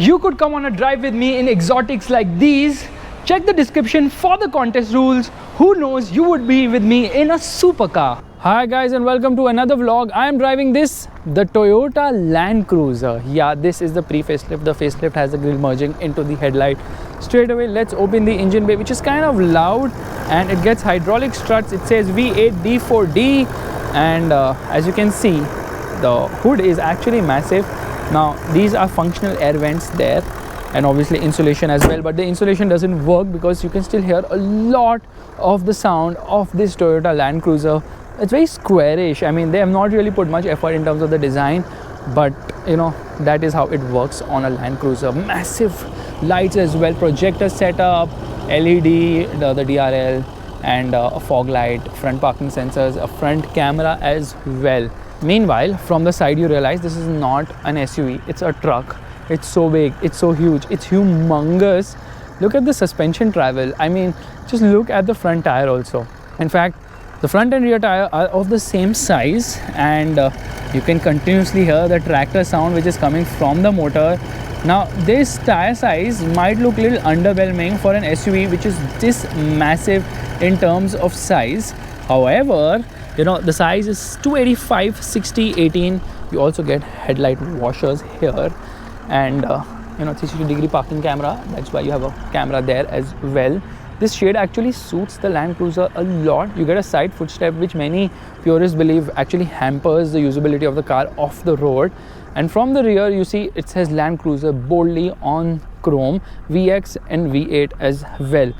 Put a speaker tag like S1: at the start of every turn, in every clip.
S1: You could come on a drive with me in exotics like these. Check the description for the contest rules. Who knows, you would be with me in a supercar. Hi guys and welcome to another vlog. I am driving this, the Toyota Land Cruiser. Yeah, this is the pre-facelift. The facelift has the grille merging into the headlight. Straight away, let's open the engine bay, which is kind of loud, and it gets hydraulic struts. It says V8 D4D, and as you can see, the hood is actually massive. Now these are functional air vents there, and obviously insulation as well, but the insulation doesn't work because you can still hear a lot of the sound of this Toyota Land Cruiser. It's very squarish. I mean, they have not really put much effort in terms of the design, but you know, that is how it works on a Land Cruiser. Massive lights as well, projector setup, LED, the DRL, and a fog light, front parking sensors, a front camera as well. Meanwhile, from the side you realize this is not an SUV, it's a truck. It's so big, it's so huge, it's humongous. Look at the suspension travel. I mean, just look at the front tire also. In fact, the front and rear tire are of the same size, and you can continuously hear the tractor sound which is coming from the motor. Now, this tire size might look a little underwhelming for an SUV which is this massive in terms of size. However, you know, the size is 285, 60, 18. You also get headlight washers here, and you know, 360-degree parking camera. That's why you have a camera there as well. This shade actually suits the Land Cruiser a lot. You get a side footstep, which many purists believe actually hampers the usability of the car off the road. And from the rear, you see it says Land Cruiser boldly on chrome, VX and V8 as well.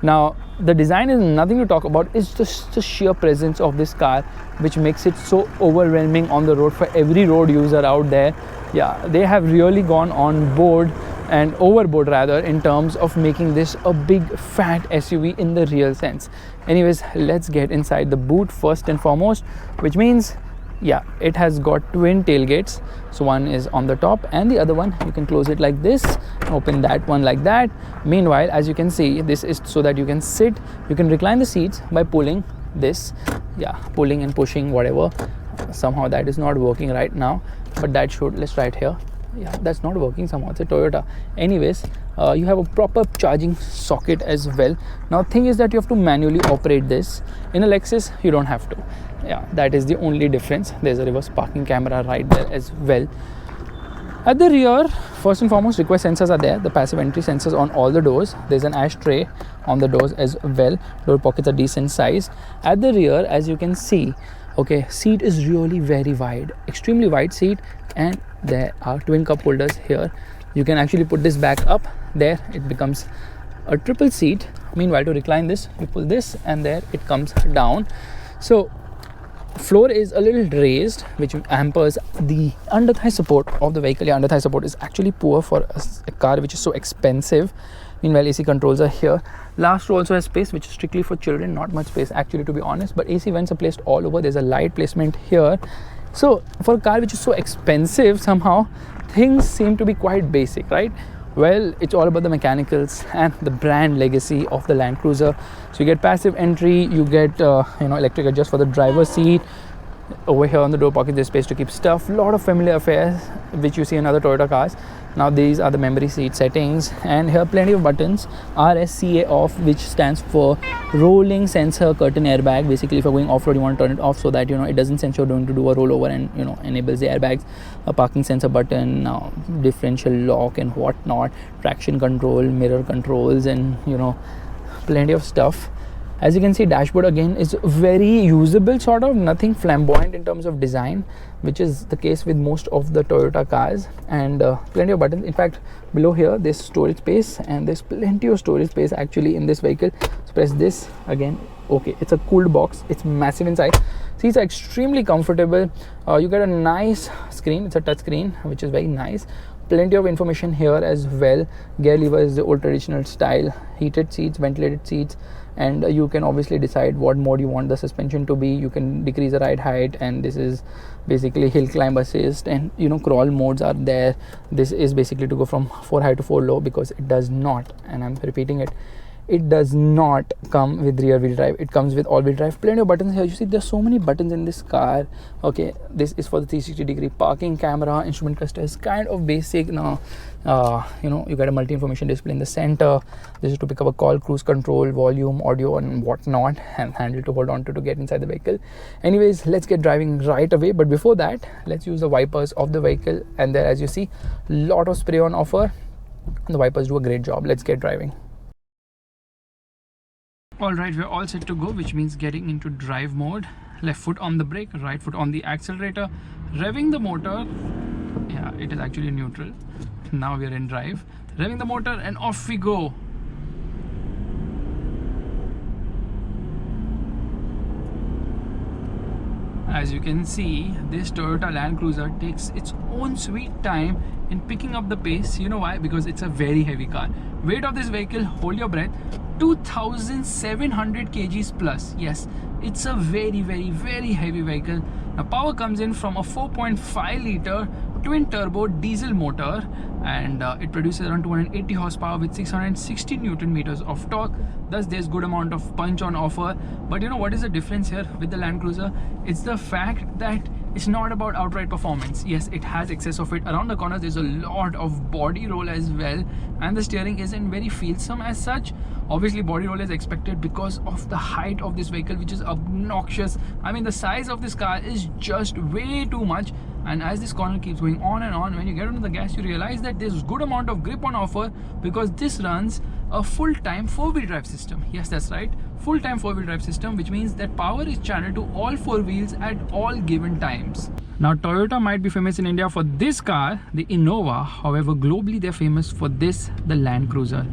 S1: Now, the design is nothing to talk about. It's just the sheer presence of this car which makes it so overwhelming on the road for every road user out there. Yeah, they have really gone on board and overboard rather in terms of making this a big fat SUV in the real sense. Anyways, let's get inside the boot first and foremost, which means, yeah, it has got twin tailgates. So one is on the top and the other one, you can close it like this, open that one like that. Meanwhile, as you can see, this is so that you can sit, you can recline the seats by pulling this. Yeah, pulling and pushing, whatever. Somehow that is not working right now, but that should. Let's try it here. Yeah, that's not working somehow. It's a Toyota. Anyways, you have a proper charging socket as well. Now, thing is that you have to manually operate this. In a Lexus, you don't have to. Yeah, that is the only difference. There's a reverse parking camera right there as well. At the rear, first and foremost, request sensors are there. The passive entry sensors on all the doors. There's an ashtray on the doors as well. Door pockets are decent sized. At the rear, as you can see, okay, seat is really very wide, extremely wide seat, and there are twin cup holders here. You can actually put this back up there, it becomes a triple seat. Meanwhile, to recline this, you pull this and there it comes down. So floor is a little raised, which hampers the under thigh support of the vehicle. Yeah, under thigh support is actually poor for a car which is so expensive. Meanwhile, AC controls are here. Last row also has space, which is strictly for children. Not much space actually, to be honest, but AC vents are placed all over. There's a light placement here. So for a car which is so expensive, somehow things seem to be quite basic, right? Well, it's all about the mechanicals and the brand legacy of the Land Cruiser. So you get passive entry, you get you know, electric adjust for the driver's seat. Over here on the door pocket, there's space to keep stuff. A lot of familiar affairs which you see in other Toyota cars. Now these are the memory seat settings, and here plenty of buttons. RSCA off, which stands for rolling sensor curtain airbag. Basically, if you're going off-road, you want to turn it off so that, you know, it doesn't sense you're going to do a rollover, and, you know, enables the airbags. A parking sensor button, differential lock and whatnot, traction control, mirror controls, and, you know, plenty of stuff. As you can see, dashboard again is very usable, sort of, nothing flamboyant in terms of design, which is the case with most of the Toyota cars, and plenty of buttons. In fact, below here there's storage space, and there's plenty of storage space actually in this vehicle. So press this again. Okay, it's a cooled box, it's massive inside. Seats are extremely comfortable. You get a nice screen, it's a touch screen, which is very nice. Plenty of information here as well. Gear lever is the old traditional style. Heated seats, ventilated seats, and you can obviously decide what mode you want the suspension to be. You can decrease the ride height, and this is basically hill climb assist, and, you know, crawl modes are there. This is basically to go from 4 high to 4 low, because it does not, and I'm repeating it, it does not come with rear wheel drive. It comes with all wheel drive. Plenty of buttons here. You see there's so many buttons in this car. Okay, this is for the 360-degree parking camera, instrument clusters, kind of basic. Now you get a multi-information display in the center. This is to pick up a call, cruise control, volume, audio and whatnot, and handle to hold on to get inside the vehicle. Anyways, let's get driving right away, but before that let's use the wipers of the vehicle. And there, as you see, lot of spray on offer. The wipers do a great job. Let's get driving. Alright, we're all set to go, which means getting into drive mode. Left foot on the brake, right foot on the accelerator, revving the motor. Yeah, it is actually neutral. Now we are in drive. Revving the motor and off we go. As you can see, this Toyota Land Cruiser takes its own sweet time in picking up the pace. You know why? Because it's a very heavy car. Weight of this vehicle, hold your breath, 2,700 kgs plus. Yes, it's a very heavy vehicle. Now power comes in from a 4.5 liter twin turbo diesel motor, and it produces around 280 horsepower with 660 newton meters of torque. Thus there's good amount of punch on offer. But you know what is the difference here with the Land Cruiser? It's the fact that it's not about outright performance. Yes, it has excess of it. Around the corners there's a lot of body roll as well, and the steering isn't very feelsome as such. Obviously body roll is expected because of the height of this vehicle, which is obnoxious. I mean, the size of this car is just way too much. And as this corner keeps going on and on, when you get onto the gas, you realize that there's good amount of grip on offer, because this runs a full-time four-wheel drive system. Yes, that's right, full-time four-wheel drive system, which means that power is channeled to all four wheels at all given times. Now Toyota might be famous in India for this car, the Innova. However, globally they're famous for this, the Land Cruiser.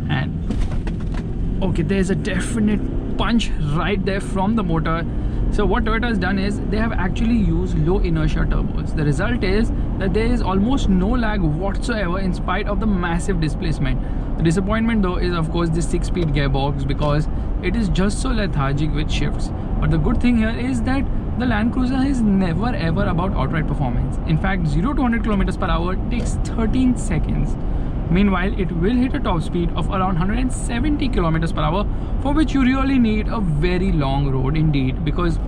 S1: And okay, there's a definite punch right there from the motor. So what Toyota has done is they have actually used low inertia turbos. The result is that there is almost no lag whatsoever in spite of the massive displacement. The disappointment though is of course the 6-speed gearbox, because it is just so lethargic with shifts. But the good thing here is that the Land Cruiser is never ever about outright performance. In fact, 0 to 100 km per hour takes 13 seconds. Meanwhile, it will hit a top speed of around 170 km per hour, for which you really need a very long road indeed, because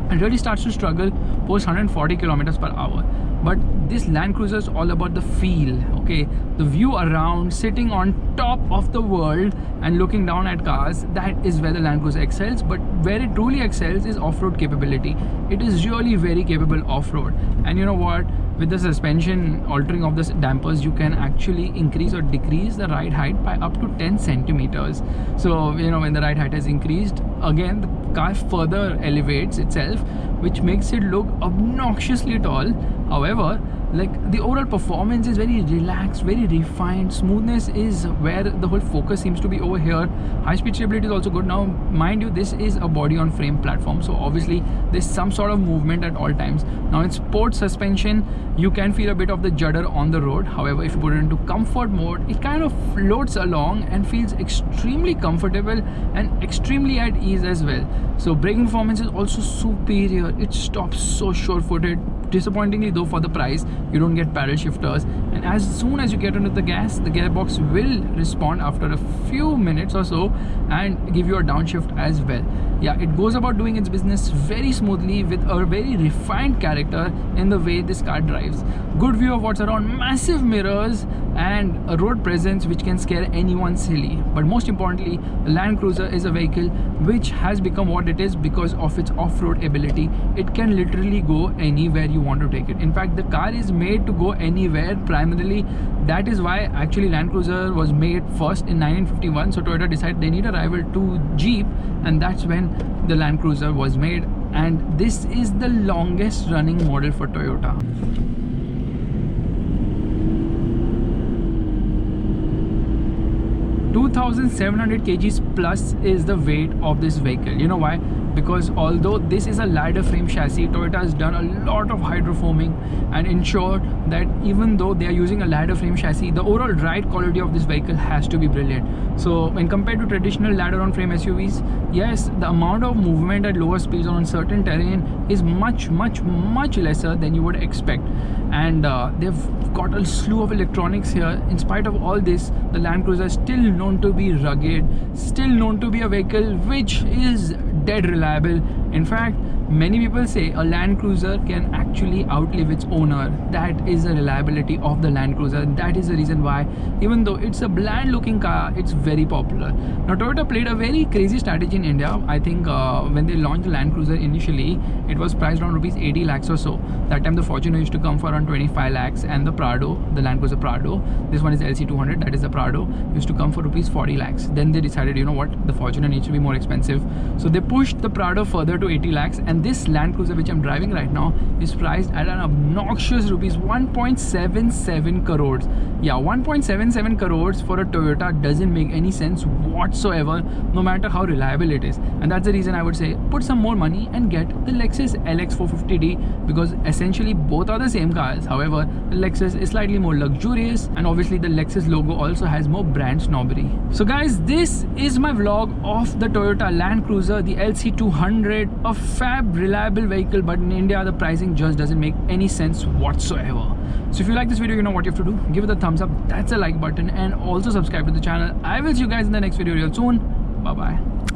S1: it really starts to struggle post 140 km per hour. But this Land Cruiser is all about the feel, okay? The view around, sitting on top of the world and looking down at cars, that is where the Land Cruiser excels. But where it truly excels is off-road capability. It is really very capable off-road. And you know what? With the suspension altering of the dampers, you can actually increase or decrease the ride height by up to 10 centimeters. So, you know, when the ride height is increased, again, the car further elevates itself, which makes it look obnoxiously tall. However, like, the overall performance is very relaxed, very refined. Smoothness is where the whole focus seems to be over here. High speed stability is also good. Now mind you, this is a body on frame platform, so obviously there's some sort of movement at all times. Now in sport suspension, you can feel a bit of the judder on the road. However, if you put it into comfort mode, it kind of floats along and feels extremely comfortable and extremely at ease as well. So braking performance is also superior. It stops so sure-footed. Disappointingly though, for the price, you don't get paddle shifters, and as soon as you get into the gas, the gearbox will respond after a few minutes or so and give you a downshift as well. Yeah, it goes about doing its business very smoothly with a very refined character in the way this car drives. Good view of what's around, massive mirrors, and a road presence which can scare anyone silly. But most importantly, the Land Cruiser is a vehicle which has become what it is because of its off-road ability. It can literally go anywhere you want to take it. In fact, the car is made to go anywhere primarily. That is why actually Land Cruiser was made first in 1951. So Toyota decided they need a rival to Jeep, and that's when the Land Cruiser was made. And this is the longest running model for Toyota. (2,700 kgs plus is the weight of this vehicle. You know why? Because although this is a ladder frame chassis, Toyota has done a lot of hydroforming and ensured that even though they are using a ladder frame chassis, the overall ride quality of this vehicle has to be brilliant. So when compared to traditional ladder on frame SUVs, yes, the amount of movement at lower speeds on certain terrain is much lesser than you would expect. And they've got a slew of electronics here. In spite of all this, the Land Cruiser is still known to be rugged, still known to be a vehicle which is dead reliable. In fact, many people say a Land Cruiser can actually outlive its owner. That is the reliability of the Land Cruiser. That is the reason why, even though it's a bland looking car, it's very popular. Now Toyota played a very crazy strategy in India. I think when they launched the Land Cruiser initially, it was priced around rupees 80 lakhs or so. That time the Fortuner used to come for around 25 lakhs, and the Prado, the Land Cruiser Prado, this one is LC200, that is the Prado, used to come for rupees 40 lakhs. Then they decided, you know what, the Fortuner needs to be more expensive, so they pushed the Prado further to 80 lakhs, and this Land Cruiser which I'm driving right now is priced at an obnoxious rupees 1.77 crores. Yeah, 1.77 crores for a Toyota doesn't make any sense whatsoever, no matter how reliable it is. And that's the reason I would say put some more money and get the Lexus LX 450D, because essentially both are the same cars. However, the Lexus is slightly more luxurious, and obviously the Lexus logo also has more brand snobbery. So guys, this is my vlog of the Toyota Land Cruiser, the LC200, a fab reliable vehicle, but in India the pricing just doesn't make any sense whatsoever. So if you like this video, you know what you have to do. Give it a thumbs up, that's a like button, and also subscribe to the channel. I will see you guys in the next video real soon. Bye bye.